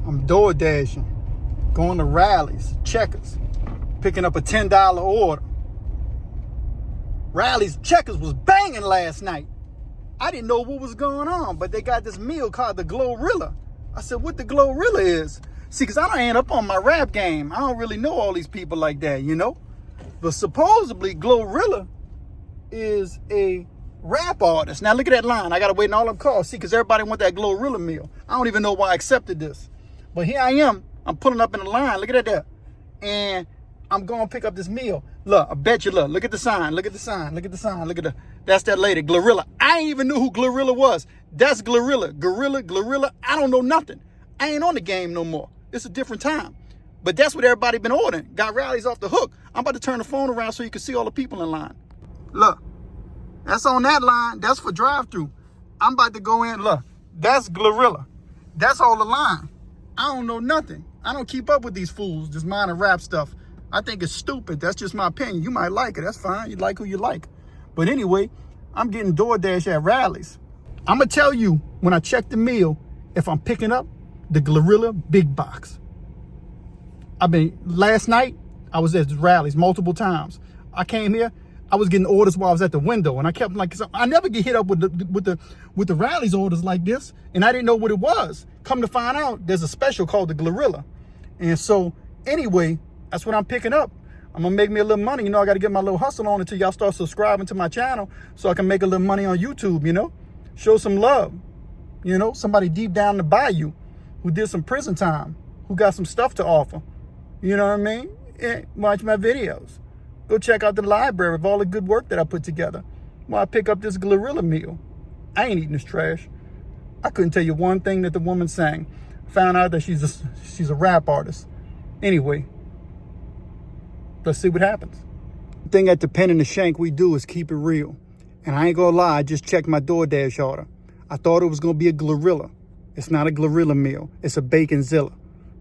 I'm DoorDashing, going to rallies, checkers, picking up a $10 order. Rallies, checkers was banging last night. I didn't know what was going on, but they got this meal called the GloRilla. I said, what the GloRilla is? See, because I don't end up on my rap game. I don't really know all these people like that, you know? But supposedly, GloRilla is a rap artist. Now, look at that line. I got to wait in all them calls. See, because everybody want that GloRilla meal. I don't even know why I accepted this. But here I am. I'm pulling up in the line. Look at that there. And I'm going to pick up this meal. Look, I bet you, look at the sign. Look at the sign. Look at the sign. Look at that's that lady, GloRilla. I ain't even knew who GloRilla was. That's GloRilla. GloRilla. I don't know nothing. I ain't on the game no more. It's a different time. But that's what everybody been ordering. Got rallies off the hook. I'm about to turn the phone around so you can see all the people in line. Look, that's on that line. That's for drive-through. I'm about to go in. Look, that's GloRilla. That's all the line. I don't know nothing. I don't keep up with these fools just minding rap stuff. I think it's stupid. That's just my opinion. You might like it. That's fine. You like who you like. But anyway, I'm getting DoorDash at rallies. I'm going to tell you when I check the meal if I'm picking up the GloRilla big box. Last night, I was at rallies multiple times. I came here, I was getting orders while I was at the window, and I kept I never get hit up with the rallies orders like this, and I didn't know what it was. Come to find out, there's a special called the GloRilla. And so, anyway, that's what I'm picking up. I'm gonna make me a little money. You know, I gotta get my little hustle on until y'all start subscribing to my channel so I can make a little money on YouTube, you know? Show some love. You know, somebody deep down the bayou who did some prison time, who got some stuff to offer. You know what I mean? Yeah, watch my videos. Go check out the library of all the good work that I put together while I pick up this GloRilla meal. I ain't eating this trash. I couldn't tell you one thing that the woman sang. Found out that she's a rap artist. Anyway, let's see what happens. The thing at the Pen and the Shank we do is keep it real. And I ain't gonna lie, I just checked my DoorDash order. I thought it was gonna be a GloRilla. It's not a GloRilla meal. It's a BACKONZILLA.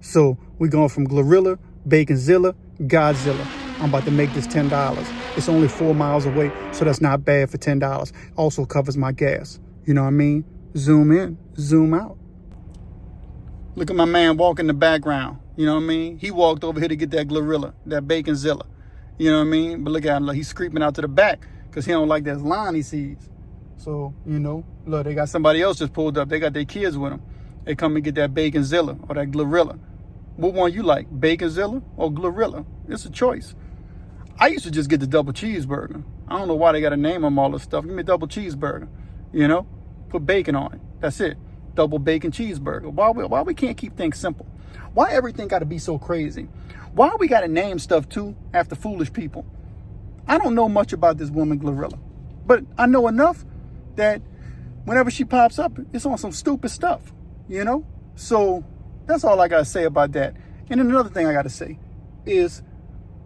So we're going from GloRilla, BACKONZILLA, Godzilla. I'm about to make this $10. It's only 4 miles away, so that's not bad for $10. Also covers my gas. You know what I mean? Zoom in, zoom out. Look at my man walking in the background. You know what I mean? He walked over here to get that GloRilla, that BACKONZILLA. You know what I mean? But look at him, look, he's creeping out to the back because he don't like that line he sees. So, you know, look, they got somebody else just pulled up. They got their kids with them. They come and get that BACKONZILLA or that GloRilla. What one you like, BACKONZILLA or GloRilla? It's a choice. I used to just get the double cheeseburger. I don't know why they got to name them all this stuff. Give me a double cheeseburger, you know? Put bacon on it. That's it. Double bacon cheeseburger. Why we can't keep things simple? Why everything got to be so crazy? Why we got to name stuff too after foolish people? I don't know much about this woman GloRilla, but I know enough that whenever she pops up, it's on some stupid stuff, you know? So that's all I got to say about that. And then another thing I got to say is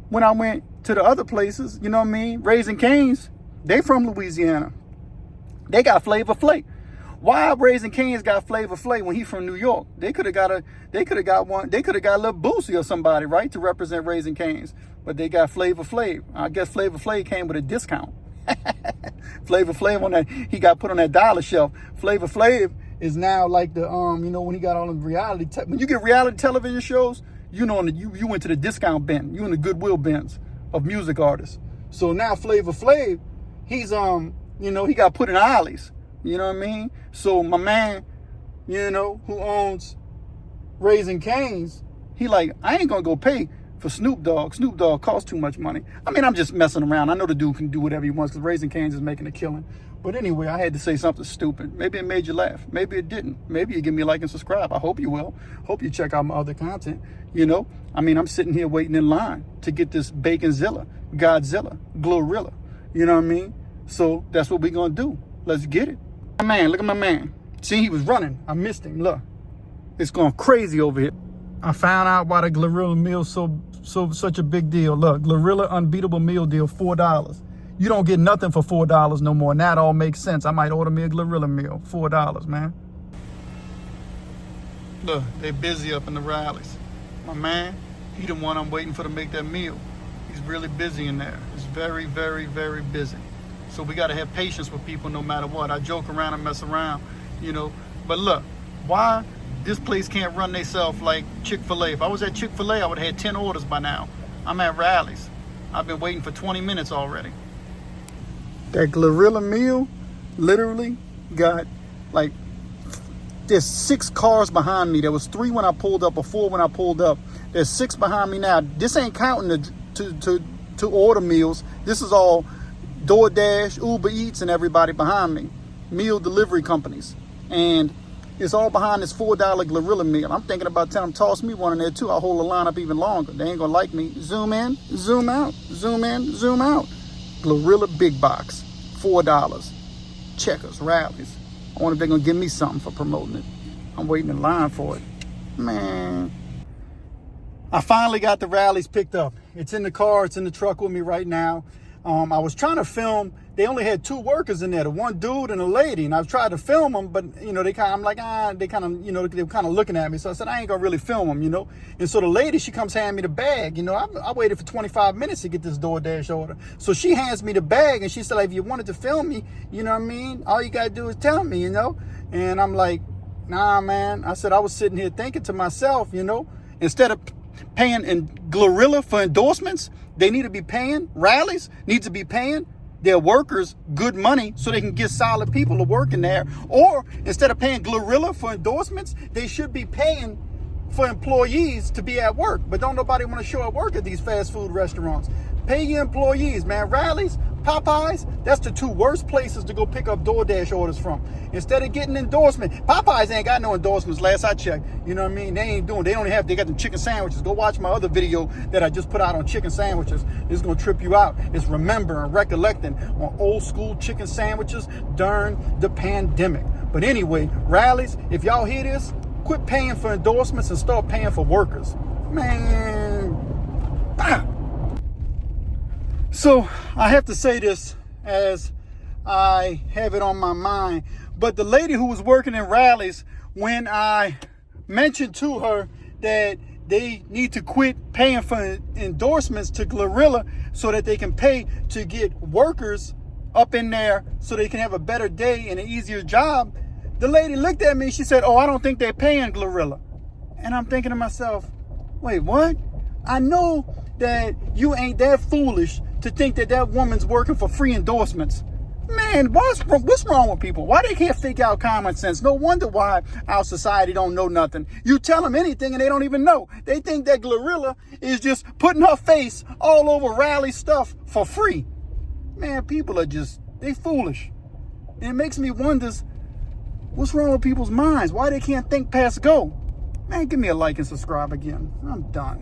when I went to the other places, you know what I mean? Raising Cane's, they from Louisiana. They got Flavor Flav. Why Raising Cane's got Flavor Flav when he from New York? They could have got a little Boosie or somebody, right, to represent Raising Cane's. But they got Flavor Flav. I guess Flavor Flav came with a discount. Flavor Flav on that, he got put on that dollar shelf. Flavor Flav is now like the you know, when he got all the reality when you get reality television shows, you know, you went to the discount bin, you in the Goodwill bins of music artists. So now Flavor Flav, he's you know, he got put in Ollie's. You know what I mean? So my man, you know, who owns Raising Cane's, he like, I ain't gonna go pay for Snoop Dogg. Snoop Dogg costs too much money. I mean, I'm just messing around. I know the dude can do whatever he wants because Raising Cane's is making a killing. But anyway, I had to say something stupid. Maybe it made you laugh. Maybe it didn't. Maybe you give me a like and subscribe. I hope you will. Hope you check out my other content. You know, I mean, I'm sitting here waiting in line to get this BACKONZILLA, Godzilla, GloRilla. You know what I mean? So that's what we're gonna do. Let's get it. My man, look at my man. See, he was running. I missed him. Look, it's going crazy over here. I found out why the GloRilla meal such a big deal. Look, GloRilla Unbeatable meal deal, $4. You don't get nothing for $4 no more. And that all makes sense. I might order me a GloRilla meal, $4, man. Look, they busy up in the rallies. My man, he the one I'm waiting for to make that meal. He's really busy in there. He's very, very, very busy. So we got to have patience with people no matter what. I joke around and mess around, you know. But look, why This place can't run themselves like Chick-fil-A. If I was at Chick-fil-A, I would have had 10 orders by now. I'm at Rally's. I've been waiting for 20 minutes already. That GloRilla meal literally got like, there's 6 cars behind me. There was 3 when I pulled up or 4 when I pulled up. There's 6 behind me now. This ain't counting to order meals. This is all DoorDash, Uber Eats, and everybody behind me. Meal delivery companies. And it's all behind this $4 GloRilla meal. I'm thinking about telling them, toss me one in there too. I'll hold the line up even longer. They ain't gonna like me. Zoom in, zoom out, zoom in, zoom out. GloRilla big box, $4. Checkers, Rallies. I wonder if they're gonna give me something for promoting it. I'm waiting in line for it. Man. I finally got the Rallies picked up. It's in the car, it's in the truck with me right now. I was trying to film. They only had 2 workers in there, the one dude and a lady. And I tried to film them, but they kind of, I'm like, they kind of, they were kind of looking at me. So I said, I ain't gonna really film them, And so the lady, she comes hand me the bag. I waited for 25 minutes to get this DoorDash order. So she hands me the bag and she said, like, if you wanted to film me, you know what I mean? All you gotta do is tell me, And I'm like, nah, man. I said, I was sitting here thinking to myself, instead of paying in GloRilla for endorsements, they need to be paying, Rallies need to be paying their workers good money so they can get solid people to work in there. Or instead of paying GloRilla for endorsements, they should be paying for employees to be at work. But don't nobody want to show up work at these fast food restaurants. Pay your employees, man. Rallies, Popeyes, that's the 2 worst places to go pick up DoorDash orders from. Instead of getting endorsement, Popeyes ain't got no endorsements last I checked. You know what I mean? They got them chicken sandwiches. Go watch my other video that I just put out on chicken sandwiches. It's gonna trip you out. It's remembering, recollecting on old school chicken sandwiches during the pandemic. But anyway, Rallies, if y'all hear this, quit paying for endorsements and start paying for workers. Man. So I have to say this as I have it on my mind. But the lady who was working in Rallies, when I mentioned to her that they need to quit paying for endorsements to GloRilla so that they can pay to get workers up in there so they can have a better day and an easier job, the lady looked at me. She said, oh, I don't think they're paying GloRilla. And I'm thinking to myself, wait, what? I know that you ain't that foolish to think that woman's working for free endorsements. Man, what's wrong with people? Why they can't figure out common sense? No wonder why our society don't know nothing. You tell them anything and they don't even know. They think that GloRilla is just putting her face all over Rally stuff for free. Man, people are they foolish. And it makes me wonder, what's wrong with people's minds? Why they can't think past go? Man, give me a like and subscribe again. I'm done.